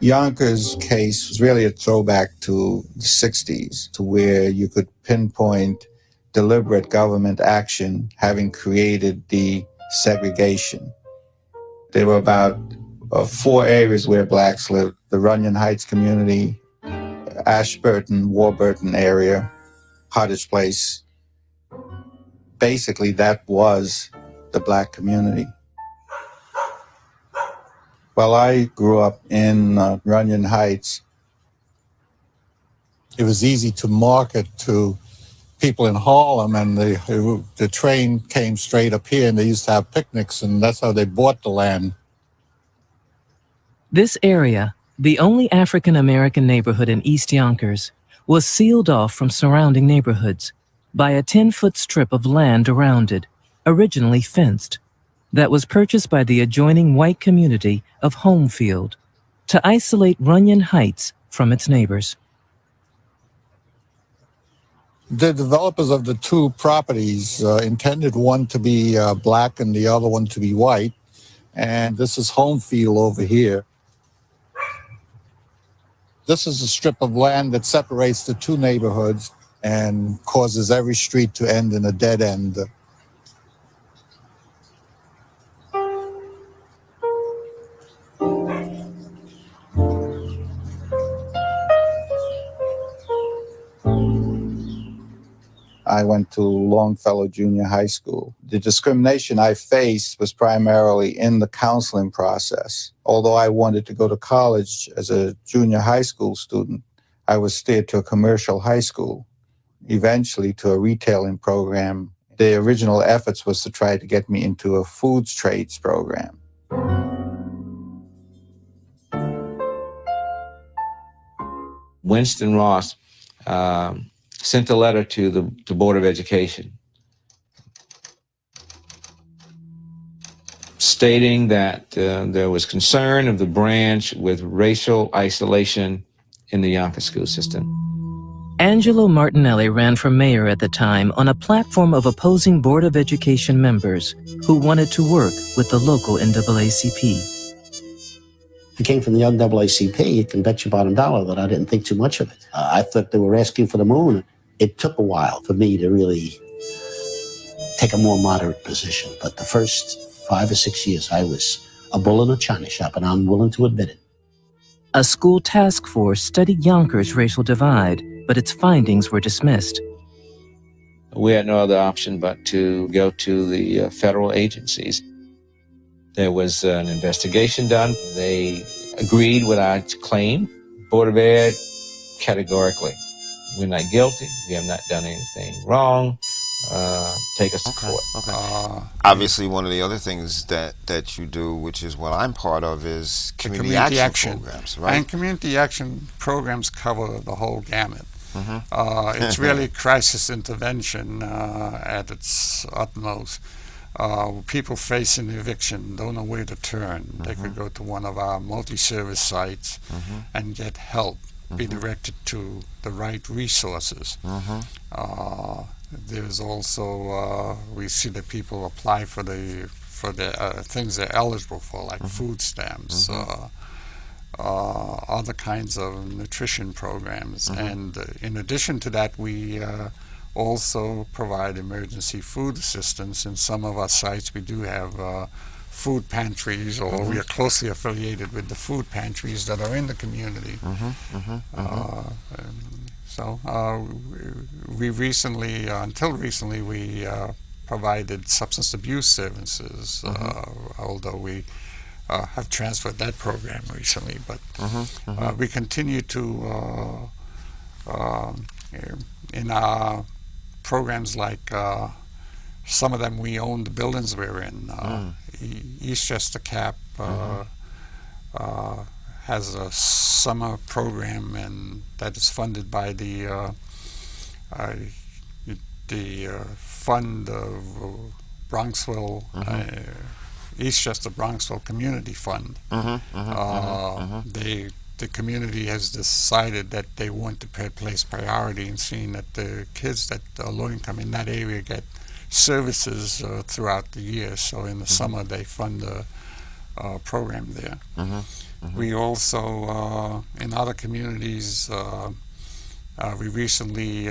Yonkers' case was really a throwback to the 60s, to where you could pinpoint deliberate government action having created the segregation. There were about 4 areas where blacks lived: the Runyon Heights community, Ashburton, Warburton area, Cottage Place. Basically, that was the black community. Well, I grew up in Runyon Heights. It was easy to market to people in Harlem, and the train came straight up here, and they used to have picnics, and that's how they bought the land. This area, the only African-American neighborhood in East Yonkers, was sealed off from surrounding neighborhoods by a 10-foot strip of land around it, originally fenced, that was purchased by the adjoining white community of Homefield to isolate Runyon Heights from its neighbors. The developers of the two properties intended one to be black and the other one to be white, and this is Homefield over here. This is a strip of land that separates the two neighborhoods and causes every street to end in a dead end. I went to Longfellow Junior High School. The discrimination I faced was primarily in the counseling process. Although I wanted to go to college as a junior high school student, I was steered to a commercial high school, eventually to a retailing program. The original efforts was to try to get me into a foods trades program. Winston Ross sent a letter to the Board of Education stating that there was concern of the branch with racial isolation in the Yonkers school system. Angelo Martinelli ran for mayor at the time on a platform of opposing Board of Education members who wanted to work with the local NAACP. I came from the NAACP. You can bet your bottom dollar that I didn't think too much of it. I thought they were asking for the moon. It took a while for me to really take a more moderate position. But the first 5 or 6 years, I was a bull in a china shop, and I'm willing to admit it. A school task force studied Yonkers' racial divide, but its findings were dismissed. We had no other option but to go to the federal agencies. There was an investigation done. They agreed with our claim. Board of Ed, categorically, we're not guilty. We have not done anything wrong. Take us to court. Okay. Obviously, one of the other things that you do, which is what I'm part of, is community action programs, right? And community action programs cover the whole gamut. It's really crisis intervention at its utmost. People facing eviction don't know where to turn. They could go to one of our multi-service sites and get help, be directed to the right resources. There's also, we see that people apply for the things they're eligible for, like food stamps, other kinds of nutrition programs. And in addition to that, we also provide emergency food assistance. In some of our sites, we do have food pantries, or we are closely affiliated with the food pantries that are in the community. So we recently, until recently, we provided substance abuse services, although we have transferred that program recently. But we continue to, in our programs, like some of them we own the buildings we're in. Eastchester CAP has a summer program, and that is funded by the fund of Bronxville, Eastchester Bronxville Community Fund. The community has decided that they want to place priority in seeing that the kids that are low income in that area get services throughout the year. So in the summer they fund a program there. We also, in other communities, we recently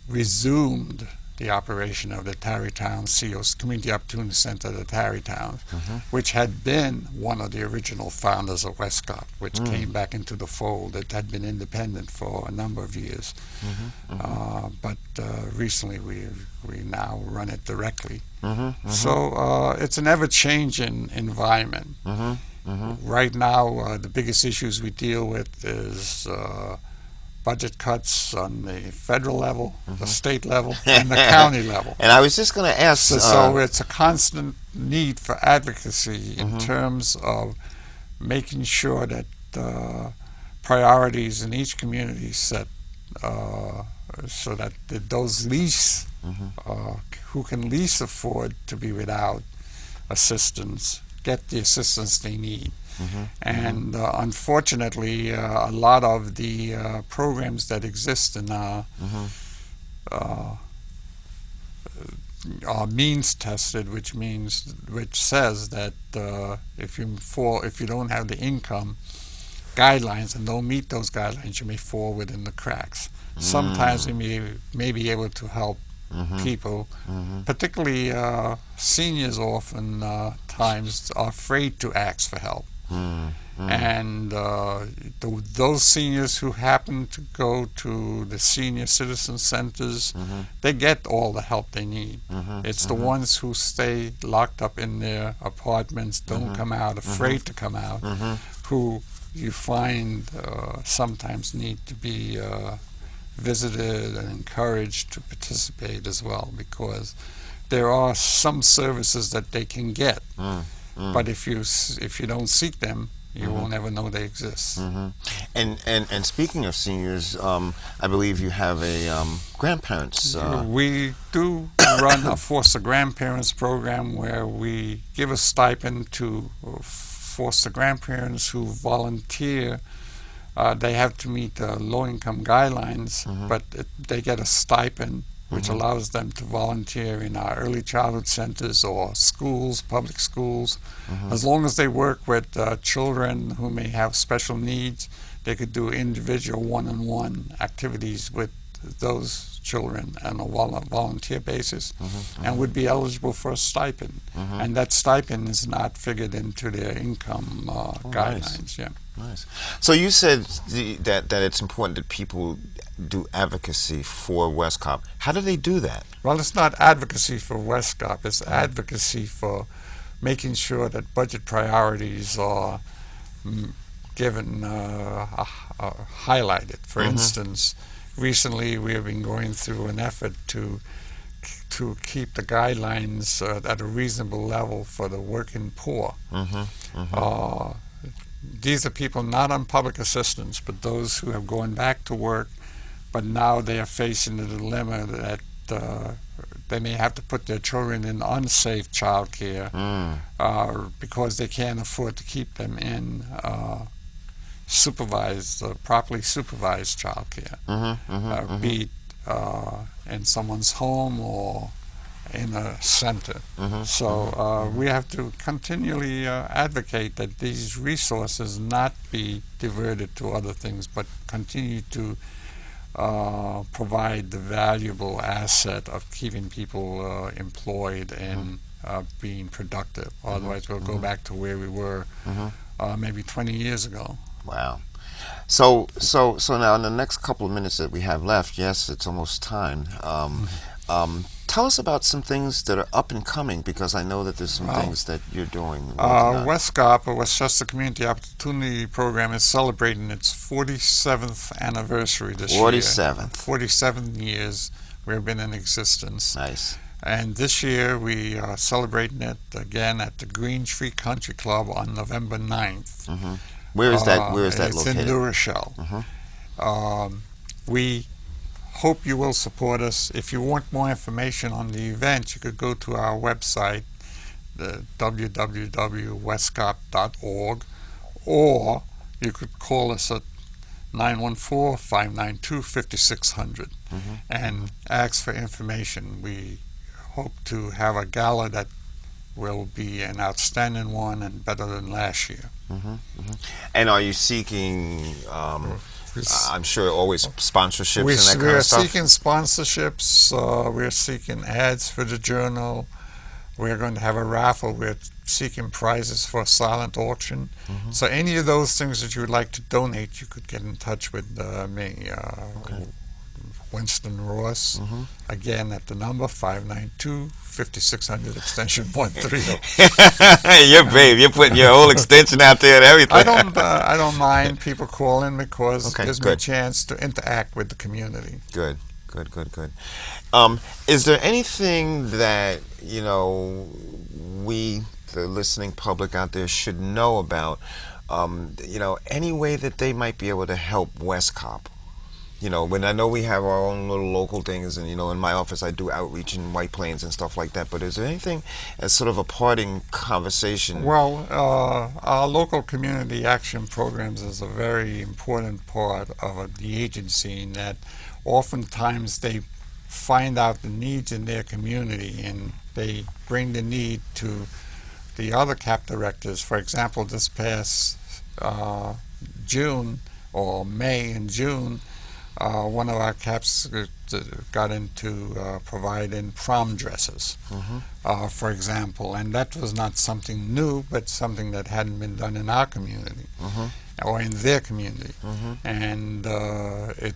resumed the operation of the Tarrytown CO's Community Opportunity Center at Tarrytown, which had been one of the original founders of WestCOP, which came back into the fold. It had been independent for a number of years, but recently we now run it directly. So it's an ever-changing environment. Right now, the biggest issues we deal with is budget cuts on the federal level, the state level, and the county level. And I was just going to ask. So it's a constant need for advocacy in terms of making sure that priorities in each community set so that those least who can least afford to be without assistance get the assistance they need. And unfortunately, a lot of the programs that exist in are means tested, which says that if you don't have the income guidelines and don't meet those guidelines, you may fall within the cracks. Sometimes we may be able to help people, particularly seniors often times are afraid to ask for help. And those seniors who happen to go to the senior citizen centers, they get all the help they need. It's the ones who stay locked up in their apartments, don't come out, afraid to come out, who you find sometimes need to be visited and encouraged to participate as well, because there are some services that they can get, but if you don't seek them, you won't ever know they exist. And speaking of seniors, I believe you have a grandparents. We do run a foster grandparents program where we give a stipend to foster grandparents who volunteer. They have to meet low-income guidelines, but they get a stipend which allows them to volunteer in our early childhood centers or schools, public schools. As long as they work with children who may have special needs, they could do individual one-on-one activities with those children on a volunteer basis and would be eligible for a stipend. And that stipend is not figured into their income guidelines. Nice. Nice. So you said that it's important that people do advocacy for WestCOP. How do they do that? Well, it's not advocacy for WestCOP. It's advocacy for making sure that budget priorities are given, highlighted. For instance, recently we have been going through an effort to keep the guidelines at a reasonable level for the working poor. These are people not on public assistance, but those who have gone back to work, but now they are facing the dilemma that they may have to put their children in unsafe child care because they can't afford to keep them in properly supervised child care, be it in someone's home or in a center. So we have to continually advocate that these resources not be diverted to other things, but continue to provide the valuable asset of keeping people employed and being productive. Otherwise, we'll go back to where we were maybe 20 years ago. Wow. So now in the next couple of minutes that we have left, yes, it's almost time. Tell us about some things that are up and coming, because I know that there's some things that you're doing. WestCOP, or Westchester Community Opportunity Program, is celebrating its 47th anniversary this year. 47 years we've been in existence. Nice. And this year we are celebrating it again at the Green Tree Country Club on November 9th. Where is that located? It's in New Rochelle. We hope you will support us. If you want more information on the event, you could go to our website, www.westcop.org, or you could call us at 914-592-5600 and ask for information. We hope to have a gala that will be an outstanding one and better than last year. And are you seeking, I'm sure, always sponsorships and that We kind are of stuff? seeking sponsorships. We're seeking ads for the journal. We're going to have a raffle. We're seeking prizes for a silent auction. So any of those things that you would like to donate, you could get in touch with me, Winston Ross, again at the number 592-5600 extension 130. You're brave. You're putting your whole extension out there and everything. I don't mind people calling because Okay, it gives me a good. chance to interact with the community. Good. Is there anything that, we, the listening public out there, should know about, any way that they might be able to help WestCOP? When I know we have our own little local things, and in my office I do outreach in White Plains and stuff like that. But is there anything as sort of a parting conversation? Well, our local community action programs is a very important part of the agency in that oftentimes they find out the needs in their community and they bring the need to the other CAP directors. For example, this past June or May and June, one of our CAPs got into providing prom dresses, for example, and that was not something new, but something that hadn't been done in our community or in their community, and it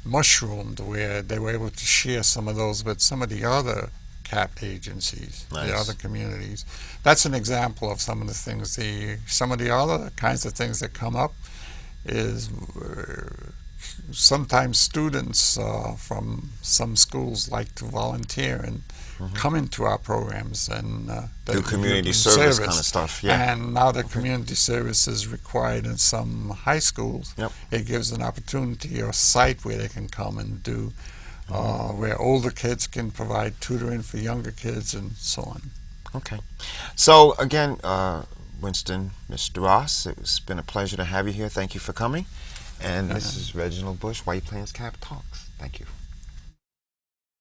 mushroomed where they were able to share some of those with some of the other CAP agencies, the other communities. That's an example of some of the things. Some of the other kinds of things that come up is sometimes students from some schools like to volunteer and come into our programs and do community service kind of stuff. Yeah. And now that community service is required in some high schools, it gives an opportunity or a site where they can come and do, where older kids can provide tutoring for younger kids and so on. Okay. So again, Winston, Mr. Ross, it's been a pleasure to have you here. Thank you for coming. And this is Reginald Bush, White Plains CAP Talks. Thank you.